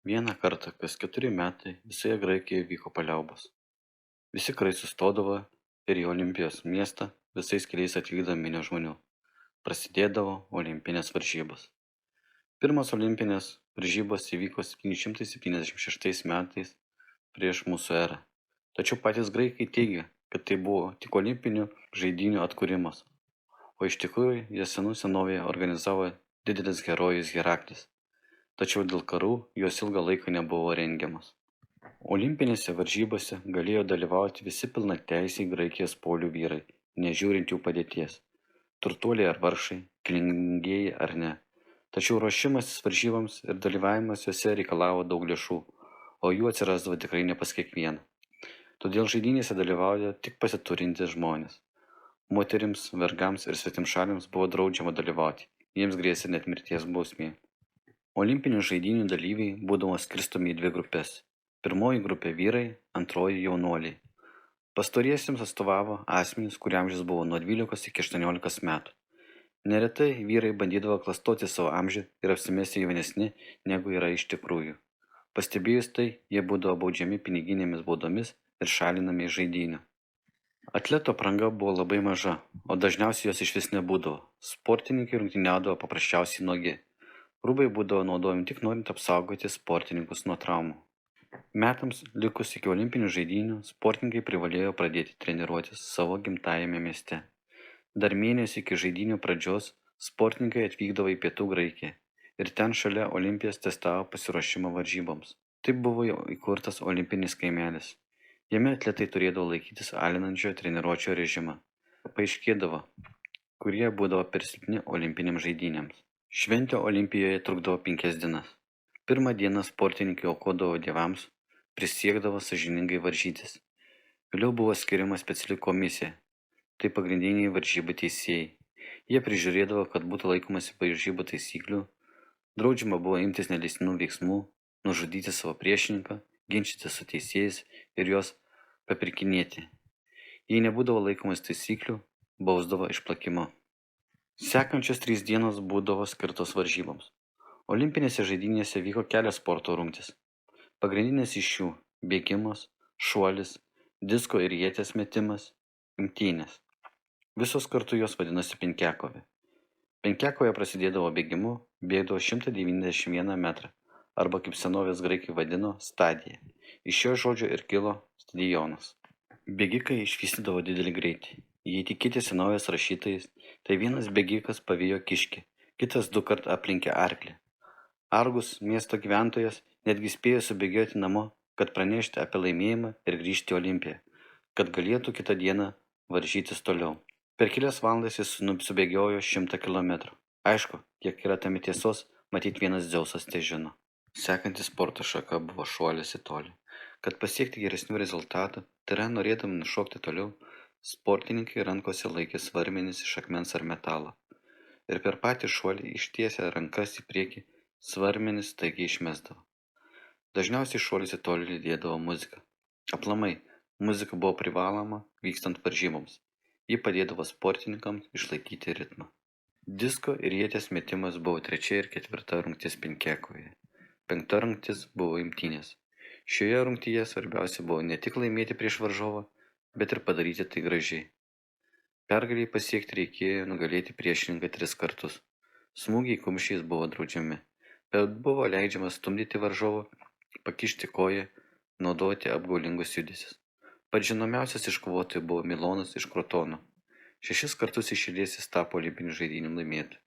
Vieną kartą kas 4 metai visoje Graikijoje vyko paliaubos. Visi karai sustodavo ir į Olimpijos miestą visais keliais atvykdavo minios žmonių. Prasidėdavo olimpinės varžybos. Pirmos olimpinės varžybos įvyko 776 metais prieš mūsų erą. Tačiau patys graikai teigia, kad tai buvo tik olimpinių žaidynių atkūrimas, o iš tikrųjų jas senovėje organizavo didelis herojus Heraklis. Tačiau dėl karų jos ilgą laiką nebuvo rengiamas. Olimpinėse varžybose galėjo dalyvauti visi pilnateisiai Graikijos polių vyrai, nežiūrint jų padėties, turtuoliai ar vargšai, kilmingieji ar ne. Tačiau ruošimasis varžyboms ir dalyvavimas jose reikalavo daug lėšų, o jų atsirasdavo tikrai ne pas kiekvieną. Todėl žaidynėse dalyvauja tik pasiturintys žmonės. Moterims, vergams ir svetimšaliams buvo draudžiama dalyvauti, jiems grėsė net mirties bausmė. Olimpinių žaidynių dalyviai būdavo skirstomi į dvi grupes. Pirmoji grupė vyrai, antroji jaunuoliai. Pastoriesiems atstovavo asmenys, kurių amžius buvo nuo 12 iki 18 metų. Neretai vyrai bandydavo klastoti savo amžių ir apsimesti jaunesni, negu yra iš tikrųjų. Pastebėjus tai, jie būdavo baudžiami piniginėmis baudomis ir šalinami iš žaidynių. Atleto apranga buvo labai maža, o dažniausiai jos išvis nebūdavo. Sportininkai rungtyniaudavo paprasčiausiai nuogi. Rūbai būdavo naudojami tik norint apsaugoti sportininkus nuo traumų. Metams likus iki olimpinių žaidynių sportininkai privalėjo pradėti treniruotis savo gimtajame mieste. Dar mėnesį iki žaidynių pradžios sportininkai atvykdavo į Pietų Graikiją ir ten šalia Olimpijos testavo pasiruošimą varžyboms. Taip buvo įkurtas olimpinis kaimelis. Jame atletai turėdavo laikytis alinančio treniruočio režimą. Paaiškėdavo, kurie būdavo per silpni olimpinėms žaidynėms. Šventė Olimpijoje trukdavo 5 dienas. Pirmą dieną sportininkai aukodavo dievams, prisiekdavo sąžiningai varžytis. Vėliau buvo skiriama speciali komisija. Tai pagrindiniai varžybų teisėjai. Jie prižiūrėdavo, kad būtų laikomasi varžybų taisyklių, draudžiama buvo imtis neleistinų veiksmų, nužudyti savo priešininką, ginčytis su teisėjais ir juos papirkinėti. Jei nebūdavo laikomas taisyklių, bausdavo išplakimu. Sekančios 3 dienos būdavo skirtos varžyboms. Olimpinėse žaidynėse vyko kelios sporto rungtys. Pagrindinės iš jų – bėgimas, šuolis, disko ir ieties metimas, imtynės. Visos kartu jos vadinosi penkiakovė. Penkiakovė prasidėdavo bėgimu, bėgdavo 191 metrą, arba kaip senovės graikai vadino stadija. Iš šio žodžio ir kilo stadionas. Bėgikai išvystydavo didelį greitį. Jei tikėti senovės rašytojais, tai vienas bėgikas pavijo kiškį, kitas 2 kart aplenkė arklį. Argus, miesto gyventojas, netgi spėjo subėgioti namo, kad pranešti apie laimėjimą ir grįžti į Olimpiją, kad galėtų kitą dieną varžytis toliau. Per kelias valandas jis subėgiojo 100 km. Aišku, kiek yra tame tiesos, matyt vienas Dzeusas tai žino. Sekanti sporto šaka buvo šuolis į tolį. Kad pasiekti geresnių rezultatų, tai yra norėdami nušokti toliau, sportininkai rankose laikė svarmenis iš akmens ar metalo. Ir per patį šuolį ištiesę rankas į priekį, svarmenis staigiai išmesdavo. Dažniausiai šuolis į tolį lydėdavo muzika. Aplamai, muzika buvo privaloma vykstant varžyboms. Ji padėdavo sportininkams išlaikyti ritmą. Disko ir ieties metimas buvo 3 ir 4 rungtis penkiakovėje. 5 rungtis buvo imtynės. Šioje rungtyje svarbiausia buvo ne tik laimėti prieš varžovą, bet ir padaryti tai gražiai. Pergalei pasiekti reikėjo nugalėti priešininką 3 kartus. Smūgiai kumščiais buvo draudžiami, bet buvo leidžiama stumdyti varžovą, pakišti koją, naudoti apgaulingus judesius. Pats žinomiausias iš kovotojų buvo Milonas iš Krotono. 6 kartus iš eilės jis tapo olimpinių žaidynių laimėtoju.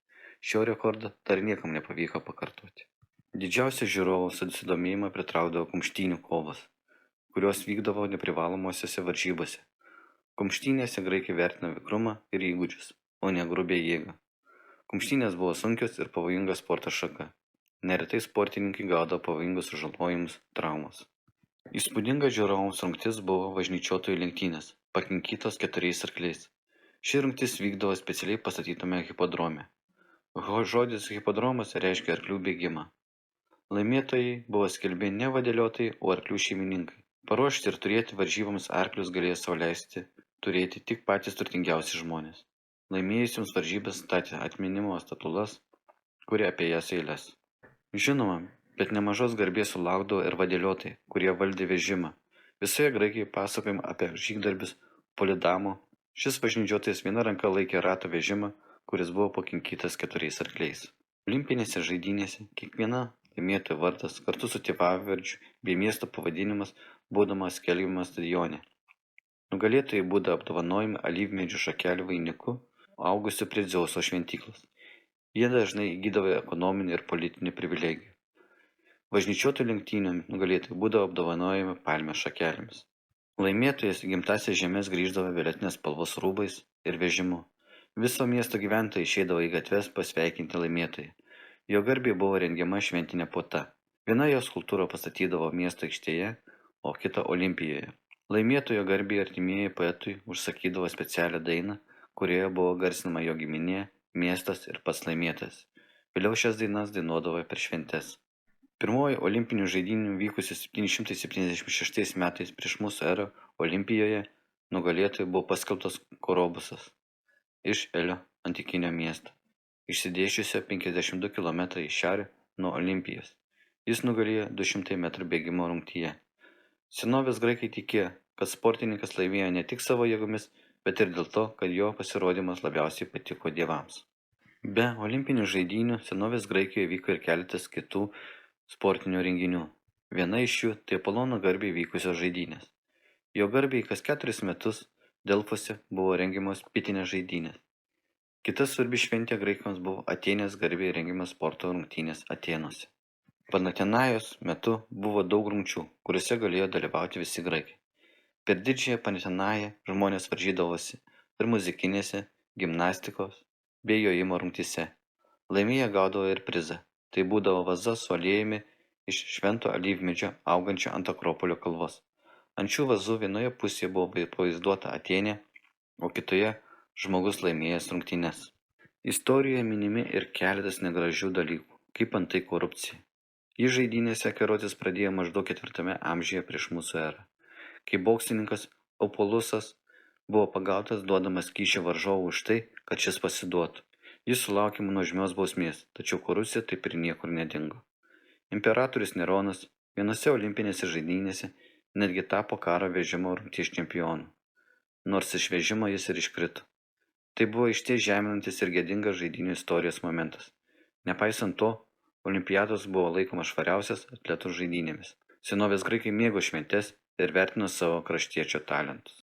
Šio rekordo dar niekam nepavyko pakartoti. Didžiausią žiūrovų susidomėjimą pritraukdavo kumštynių kovos, kurios vykdavo neprivalomosiose varžybose. Kumštynėse graikai vertino vikrumą ir įgūdžius, o ne grubią jėgą. Kumštynės buvo sunkios ir pavojinga sporto šaka. Neretai sportininkai gaudavo pavojingus sužalojimus, traumas. Įspūdinga žiūrovams rungtis buvo važnyčiotojų lenktynės, pakinkytos 4 arkliais. Ši rungtis vykdavo specialiai pastatytame hipodrome. Žodis hipodromas reiškia arklių bėgimą. Laimėtojai buvo skelbiami ne vadeliotojai, o arklių šeimininkai. Paruošti ir turėti varžyboms arklius galėjo sau leisti turėti tik patys turtingiausi žmonės. Laimėjusiems varžybas statė atminimo statulas, kurie apie jas eiles. Žinoma, Bet nemažos garbės sulaukdavo ir vadėliotojai, kurie valdė vežimą. Visoje Graikijoje pasakojama apie žygdarbius Polidamo. Šis važnyčiotojas viena ranka laikė rato vežimą, kuris buvo pakinkytas 4 arkliais. Olimpinėse žaidynėse kiekviena laimėtojo vardas kartu su tėvavardžiu bei miesto pavadinimas būdavo skelbiamas stadione. Nugalėtojai būdavo apdovanojami alyvmedžių šakelių vainiku, augusiu prie Dzeuso šventyklos. Jie dažnai įgydavo ekonominių ir politinių privilegijų. Važnyčiotojų lenktynių nugalėtojai būdavo apdovanojami palmės šakelėmis. Laimėtojas į gimtąsias žemes grįždavo violetinės spalvos rūbais ir vežimu. Viso miesto gyventojai išeidavo į gatves pasveikinti laimėtojai. Jo garbei buvo rengiama šventinė puota. Viena jo skulptūra pastatydavo miesto aikštėje, o kita Olimpijoje. Laimėtojo garbei artimieji poetui užsakydavo specialią dainą, kurioje buvo garsinama jo giminė, miestas ir pats laimėtojas. Vėliau šias dainas dainuodavo per šventes. Pirmoji olimpinių žaidynių vykusi 776 metais prieš mūsų erą Olimpijoje nugalėtoju buvo paskelbtas Korobusas iš Elio antikinio miesto, išsidėsčiusio 52 km į šiaurę nuo Olimpijos. Jis nugalėjo 200 m bėgimo rungtyje. Senovės graikai tikėjo, kad sportininkas laimėjo ne tik savo jėgomis, bet ir dėl to, kad jo pasirodymas labiausiai patiko dievams. Be olimpinių žaidynių senovės Graikijoje vyko ir keletas kitų sportinių renginių. Viena iš jų tai Apolono garbei vykusios žaidynės. Jo garbei kas 4 metus Delfuose buvo rengiamos pitinės žaidynės. Kita svarbi šventė graikams buvo Atėnės garbei rengiamas sporto rungtynės Atėnuose. Panatenajos metu buvo daug rungčių, kuriuose galėjo dalyvauti visi graikai. Per didžiąją Panatenają žmonės varžydavosi ir muzikinėse, gimnastikos bei jojimo rungtyse. Laimėję gaudavo ir prizą. Tai būdavo vaza su aliejumi iš švento alyvmedžio augančio ant Akropolio kalvos. Ant šių vazų vienoje pusėje buvo pavaizduota Atėnė, o kitoje žmogus laimėjęs rungtynes. Istorijoje minimi ir keletas negražių dalykų, kaip antai korupcija. Į žaidynėse Kerotis pradėjo maždaug 4 amžiuje prieš mūsų erą. Kai boksininkas Opolusas buvo pagautas duodamas kyšį varžovui už tai, kad šis pasiduotų. Jis sulaukė nuožmios bausmės, tačiau korupcija taip ir niekur nedingo. Imperatorius Neronas vienose olimpinėse žaidynėse netgi tapo karo vežimo rungties čempionu, nors iš vežimo jis ir iškrito. Tai buvo išties žeminantis ir gėdingas žaidynių istorijos momentas. Nepaisant to, olimpiados buvo laikomas švariausias atletų žaidynėmis. Senovės graikai mėgo šventes ir vertino savo kraštiečio talentus.